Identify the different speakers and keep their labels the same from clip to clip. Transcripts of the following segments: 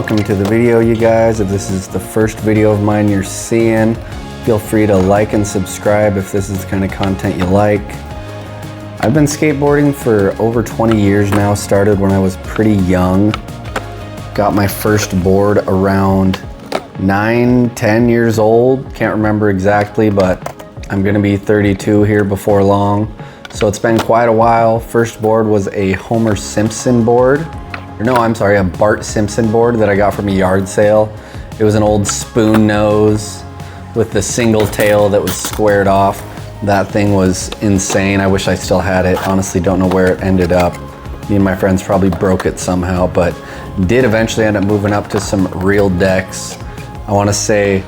Speaker 1: welcome to the video, you guys. If this is the first video of mine you're seeing, feel free to like and subscribe if this is the kind of content you like. I've been skateboarding for over 20 years now, started when I was pretty young. Got my first board around 9-10 years old, can't remember exactly, but I'm gonna be 32 here before long. So it's been quite a while. First board was a Homer Simpson board. No, I'm sorry, a Bart Simpson board that I got from a yard sale. It was an old spoon nose with the single tail that was squared off. That thing was insane. I wish I still had it. Honestly, don't know where it ended up. Me and my friends probably broke it somehow, but did eventually end up moving up to some real decks. I wanna say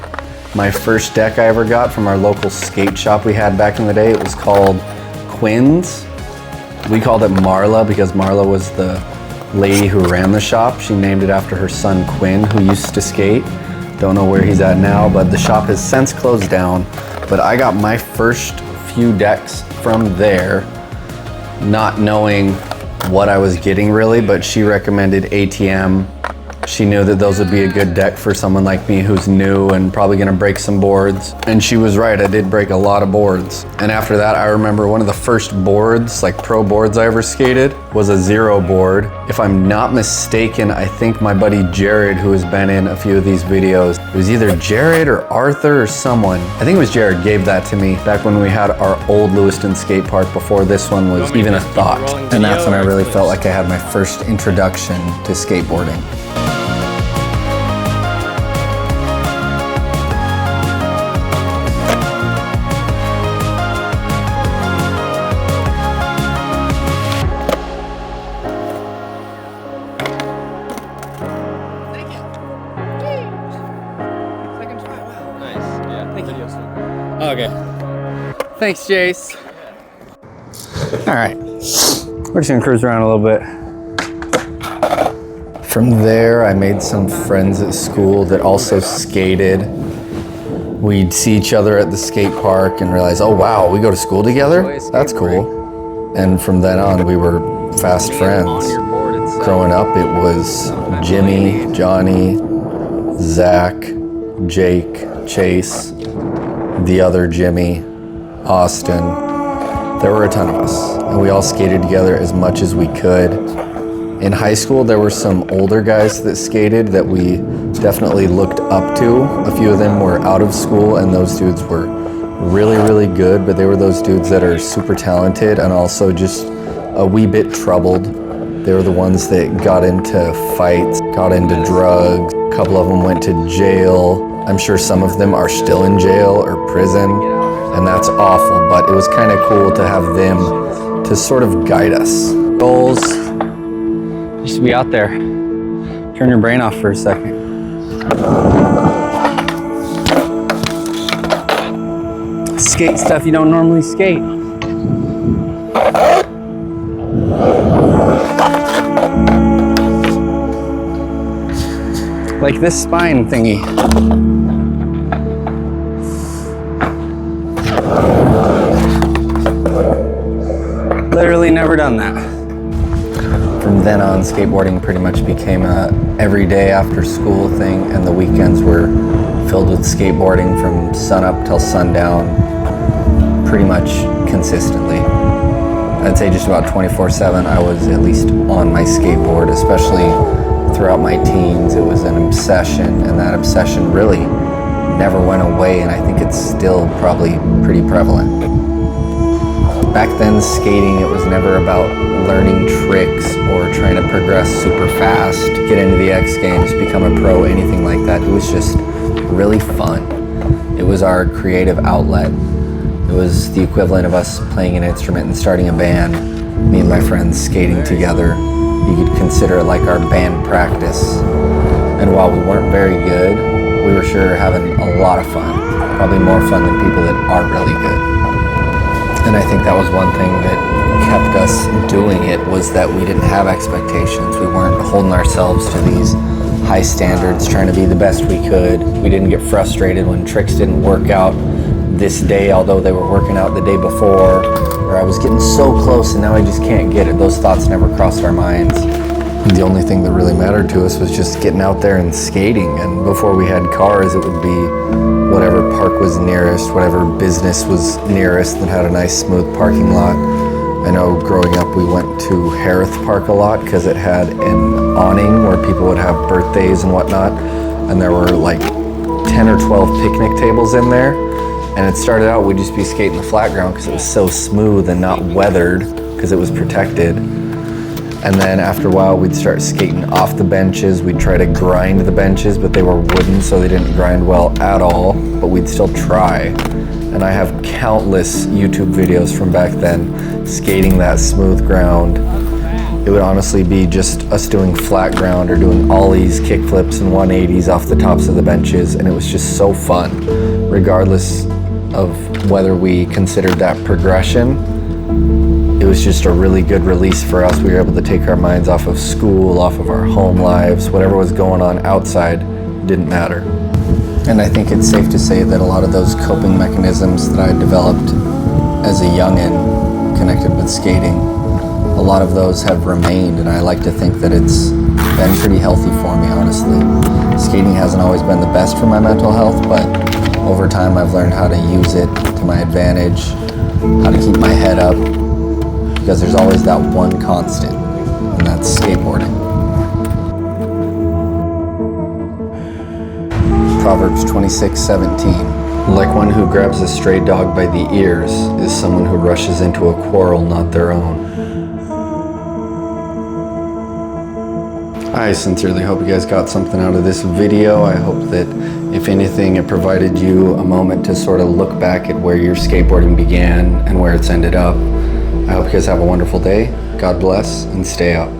Speaker 1: my first deck I ever got from our local skate shop we had back in the day, it was called Quinn's. We called it Marla because Marla was the lady who ran the shop. She named it after her son Quinn, who used to skate. Don't know where he's at now, but the shop has since closed down. But I got my first few decks from there, not knowing what I was getting really, but she recommended ATM. She knew that those would be a good deck for someone like me who's new and probably gonna break some boards. And she was right, I did break a lot of boards. And after that, I remember one of the first boards, like pro boards I ever skated, was a Zero board. If I'm not mistaken, I think my buddy Jared, who has been in a few of these videos, it was either Jared or Arthur or someone. I think it was Jared gave that to me back when we had our old Lewiston skate park before this one was even a thought. And that's when I really felt like I had my first introduction to skateboarding.
Speaker 2: Okay. Thanks, Jace.
Speaker 1: All right, we're just gonna cruise around a little bit. From there, I made some friends at school that also skated. We'd see each other at the skate park and realize, oh wow, we go to school together? That's cool. And from then on, we were fast friends. Growing up, it was Jimmy, Johnny, Zach, Jake, Chase, the other Jimmy, Austin. There were a ton of us, and we all skated together as much as we could. In high school, there were some older guys that skated that we definitely looked up to. A few of them were out of school, and those dudes were really, really good, but they were those dudes that are super talented and also just a wee bit troubled. They were the ones that got into fights, got into drugs. A couple of them went to jail. I'm sure some of them are still in jail or prison, and that's awful, but it was kind of cool to have them to sort of guide us. Goals, just to be out there. Turn your brain off for a second. Skate stuff you don't normally skate. Like this spine thingy. Literally never done that. From then on, skateboarding pretty much became a everyday after school thing, and the weekends were filled with skateboarding from sunup till sundown, pretty much consistently. I'd say just about 24/7 I was at least on my skateboard, especially throughout my teens. It was an obsession, and that obsession really never went away, and I think it's still probably pretty prevalent. Back then, skating, it was never about learning tricks or trying to progress super fast, get into the X Games, become a pro, anything like that. It was just really fun. It was our creative outlet. It was the equivalent of us playing an instrument and starting a band. Me and my friends skating together. You could consider it like our band practice. And while we weren't very good, we were sure having a lot of fun. Probably more fun than people that are really good. And I think that was one thing that kept us doing it, was that we didn't have expectations. We weren't holding ourselves to these high standards, trying to be the best we could. We didn't get frustrated when tricks didn't work out this day, although they were working out the day before, or I was getting so close and now I just can't get it. Those thoughts never crossed our minds. The only thing that really mattered to us was just getting out there and skating. And before we had cars, it would be whatever park was nearest, whatever business was nearest that had a nice smooth parking lot. I know growing up we went to Harrith Park a lot because it had an awning where people would have birthdays and whatnot. And there were like 10 or 12 picnic tables in there. And it started out, we'd just be skating the flat ground because it was so smooth and not weathered because it was protected. And then after a while, we'd start skating off the benches. We'd try to grind the benches, but they were wooden, so they didn't grind well at all, but we'd still try. And I have countless YouTube videos from back then, skating that smooth ground. It would honestly be just us doing flat ground or doing ollies, kickflips, and 180s off the tops of the benches, and it was just so fun. Regardless of whether we considered that progression, it was just a really good release for us. We were able to take our minds off of school, off of our home lives, whatever was going on outside didn't matter. And I think it's safe to say that a lot of those coping mechanisms that I developed as a youngin' connected with skating, a lot of those have remained, and I like to think that it's been pretty healthy for me, honestly. Skating hasn't always been the best for my mental health, but over time I've learned how to use it to my advantage, how to keep my head up, because there's always that one constant, and that's skateboarding. Proverbs 26:17. Like one who grabs a stray dog by the ears is someone who rushes into a quarrel not their own. I sincerely hope you guys got something out of this video. I hope that, if anything, it provided you a moment to sort of look back at where your skateboarding began and where it's ended up. I hope you guys have a wonderful day. God bless and stay up.